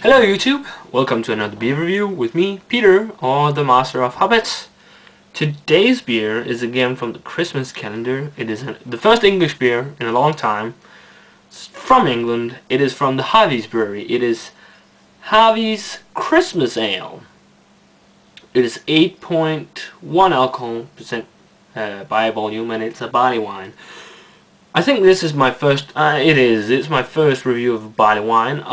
Hello YouTube, welcome to another beer review with me, Peter, or the Master of Hobbits. Today's beer is again from the Christmas calendar. It is the first English beer in a long time. It's from England. It is from the Harveys Brewery. It is Harveys Christmas Ale. It is 8.1 alcohol percent by volume, and it's a barley wine. I think this is my first. It's my first review of barley wine.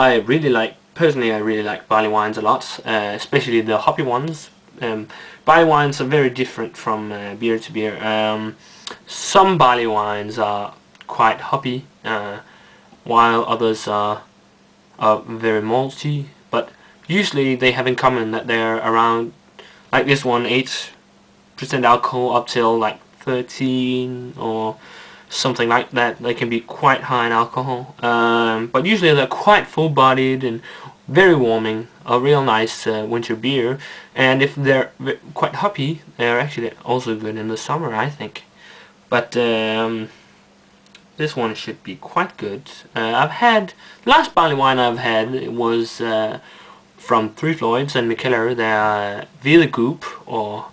Personally, I really like barley wines a lot, especially the hoppy ones. Barley wines are very different from beer to beer. Some barley wines are quite hoppy, while others are very malty. But usually they have in common that they're around, like this one, 8% alcohol up till like 13 or something like that. They can be quite high in alcohol, but usually they're quite full-bodied and very warming, a real nice winter beer. And if they're quite hoppy, they're actually also good in the summer, I think. But this one should be quite good. The last barley wine I've had was from Three Floyds and Mikeller, their Wheat Goop, or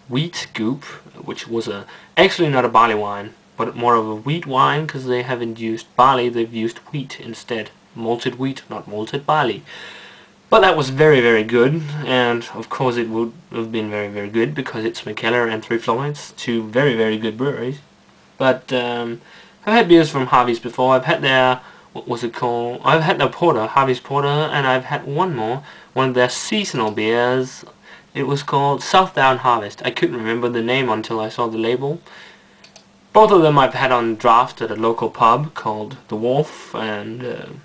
Wheat Goop, which was actually not a barley wine, but more of a wheat wine, because they haven't used barley, they've used wheat instead. Malted wheat, not malted barley. But that was very, very good, and of course it would have been very, very good because it's Mikeller and Three Floyds, two very, very good breweries. But I've had beers from Harveys before. I've had their, what was it called? I've had their porter, Harveys Porter, and I've had one of their seasonal beers. It was called Southdown Harvest. I couldn't remember the name until I saw the label. Both of them I've had on draft at a local pub called The Wolf, and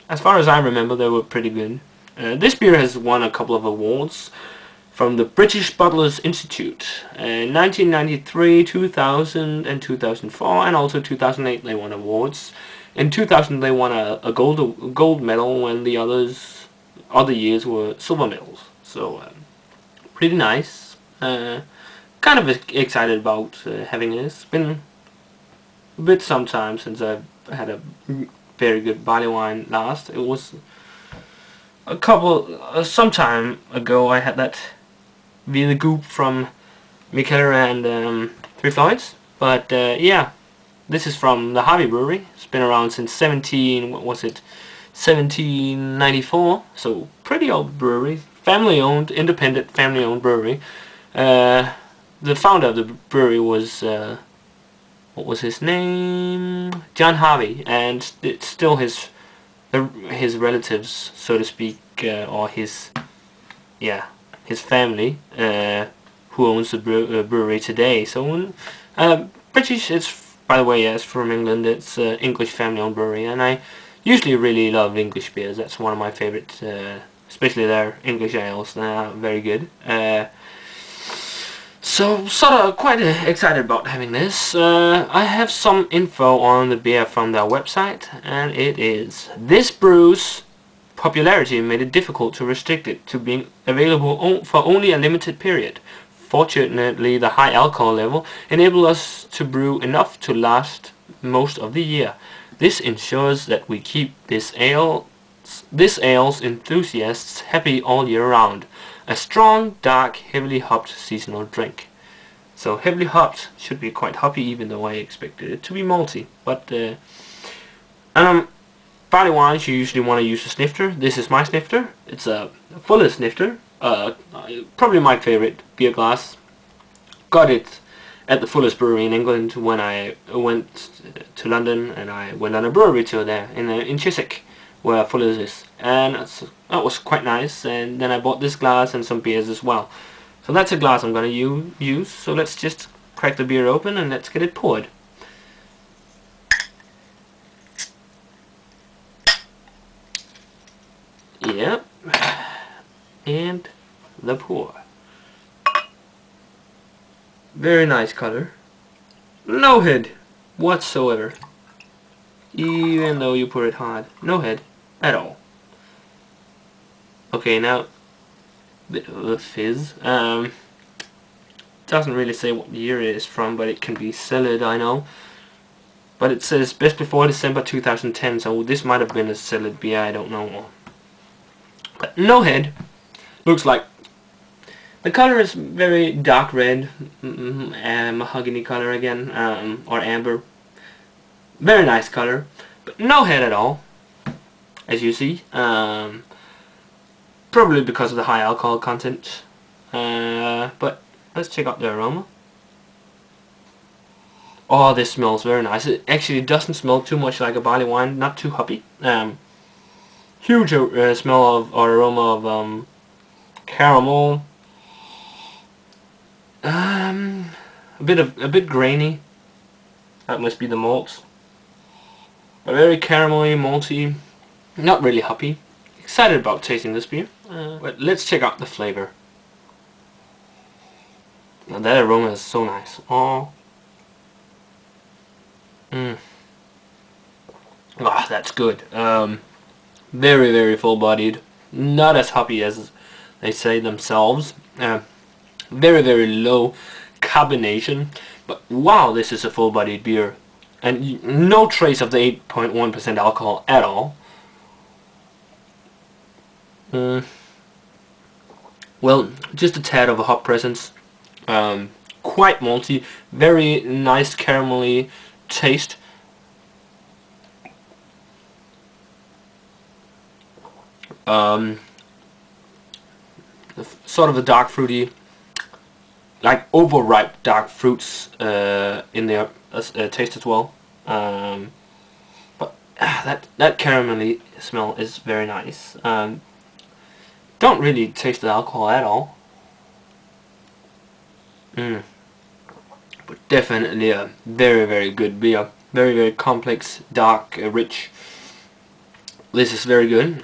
as far as I remember, they were pretty good. This beer has won a couple of awards from the British Bottlers Institute. In 1993, 2000 and 2004, and also 2008 they won awards. In 2000 they won a gold medal, when the other years were silver medals. So pretty nice. Kind of excited about having this. It's been a bit some time since I've had a very good barley wine last. It was some time ago. I had that Wheat Goop from Mikeller and Three Floyds. But yeah, this is from the Harvey Brewery. It's been around since 1794. So pretty old brewery, family-owned, independent, family-owned brewery. The founder of the brewery was, what was his name? John Harvey, and it's still his relatives, so to speak, or his family, who owns the brewery today. So British, it's, by the way, it's from England. It's English family-owned brewery, and I usually really love English beers. That's one of my favorite, especially their English ales. They're very good. So, sort of quite excited about having this. I have some info on the beer from their website, and it is: this brew's popularity made it difficult to restrict it to being available for only a limited period. Fortunately, the high alcohol level enabled us to brew enough to last most of the year. This ensures that we keep this ale's enthusiasts happy all year round. A strong, dark, heavily hopped seasonal drink. So heavily hopped should be quite hoppy, even though I expected it to be malty. But barley wines, you usually want to use a snifter. This is my snifter. It's a fuller snifter. Probably my favorite beer glass. Got it at the Fuller's Brewery in England when I went to London, and I went on a brewery tour there in Chiswick, where Fuller's is, and that was quite nice. And then I bought this glass and some beers as well. So that's a glass I'm going to use. So let's just crack the beer open and let's get it poured. Yep, and the pour. Very nice color. No head whatsoever. Even though you pour it hard. No head at all. Okay, now bit of a fizz. Doesn't really say what year it is from, but it can be cellared, I know. But it says best before December 2010, so this might have been a cellared beer, I don't know. But no head. Looks like the color is very dark red, mahogany color again, or amber. Very nice color, but no head at all, as you see. Probably because of the high alcohol content. But let's check out the aroma. Oh, this smells very nice. It actually doesn't smell too much like a barley wine, not too hoppy. Huge smell of, or aroma of caramel. A bit grainy. That must be the malts. But very caramelly, malty, not really hoppy. Excited about tasting this beer. But let's check out the flavor. Now that aroma is so nice. Oh. Ah, that's good. Very, very full-bodied. Not as hoppy as they say themselves. Very, very low carbonation. But wow, this is a full-bodied beer. And no trace of the 8.1% alcohol at all. Well, just a tad of a hop presence. Quite malty. Very nice caramelly taste. Sort of a dark fruity, like overripe dark fruits in their taste as well. But that caramelly smell is very nice. Don't really taste the alcohol at all. But definitely a very, very good beer. Very, very complex, dark, rich. This is very good.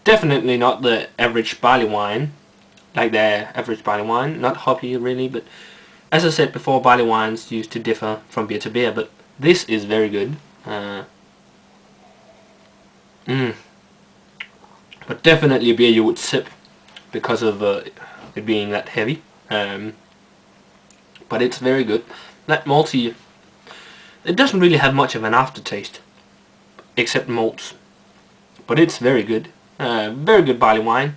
Definitely not the average barley wine, like the average barley wine. Not hoppy really, but as I said before, barley wines used to differ from beer to beer, but this is very good. But definitely a beer you would sip because of it being that heavy. But it's very good. That malty, it doesn't really have much of an aftertaste, except malts. But it's very good. Very good barley wine,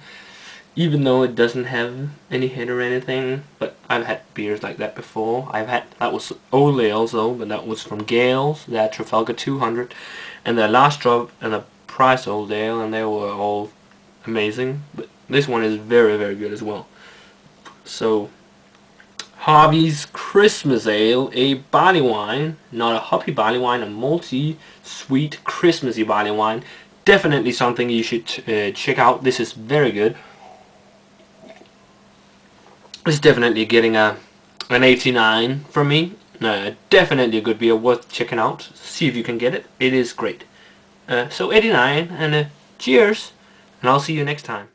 even though it doesn't have any head or anything. But I've had beers like that before. That was Old Ale though, but that was from Gales, that Trafalgar 200, and the Last Drop and the Price Old Ale, and they were all amazing. But this one is very, very good as well. So Harvey's Christmas Ale, a barley wine, not a hoppy barley wine, a malty, sweet, Christmassy barley wine. Definitely something you should check out. This is very good. It's definitely getting an 89 from me. Definitely a good beer, worth checking out. See if you can get it. It is great. So 89, and cheers, and I'll see you next time.